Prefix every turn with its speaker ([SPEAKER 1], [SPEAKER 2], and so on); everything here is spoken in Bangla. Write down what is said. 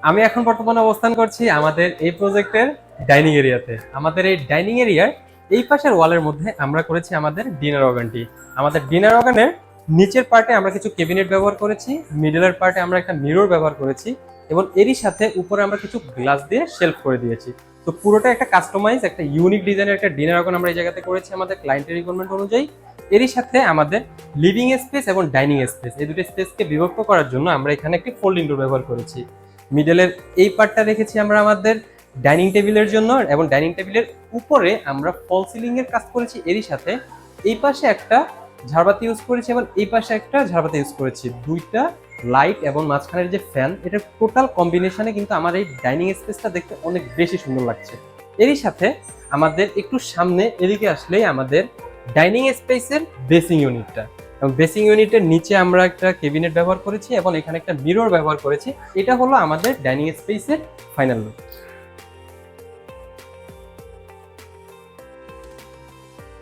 [SPEAKER 1] আমি এখন বর্তমানে অবস্থান করছি আমাদের এই প্রজেক্টের ডাইনিং এরিয়াতে। আমাদের এই ডাইনিং এরিয়ার এই পাশের ওয়ালের মধ্যে আমরা করেছি আমাদের ডিনার অর্গানটি। আমাদের ডিনার অর্গানের নিচের পার্টে আমরা কিছু ক্যাবিনেট ব্যবহার করেছি, মিডলের পার্টে আমরা একটা মিরর ব্যবহার করেছি এবং এরই সাথে উপরে আমরা কিছু গ্লাস দিয়ে শেলফ করে দিয়েছি। তো পুরোটা একটা কাস্টমাইজ, একটা ইউনিক ডিজাইনের একটা ডিনার অর্গান আমরা এই জায়গাতে করেছি আমাদের ক্লায়েন্টের রিকোয়ারমেন্ট অনুযায়ী। এরই সাথে আমাদের লিভিং স্পেস এবং ডাইনিং স্পেস, এই দুটো স্পেসকে বিভক্ত করার জন্য আমরা এখানে একটি ফোল্ডিং ডোর ব্যবহার করেছি। মিডলের এই পার্টটা রেখেছি আমরা আমাদের ডাইনিং টেবিলের জন্য এবং ডাইনিং টেবিলের উপরে আমরা ফল সিলিং এর কাজ করেছি। এরই সাথে এই পাশে একটা ঝাড়বাতি ইউজ করেছি এবং এই পাশে একটা ঝাড়বাতি ইউজ করেছি। দুইটা লাইট এবং মাঝখানের যে ফ্যান, এটার টোটাল কম্বিনেশনে কিন্তু আমার এই ডাইনিং স্পেসটা দেখতে অনেক বেশি সুন্দর লাগছে। এরই সাথে আমাদের একটু সামনে এদিকে আসলেই আমাদের ডাইনিং স্পেসের বেসিং ইউনিটটা, এবং বেসিং ইউনিটের নিচে আমরা একটা ক্যাবিনেট ব্যবহার করেছি এবং এখানে একটা মিরর ব্যবহার করেছি। এটা হলো আমাদের ডাইনিং স্পেসের ফাইনাল লুক।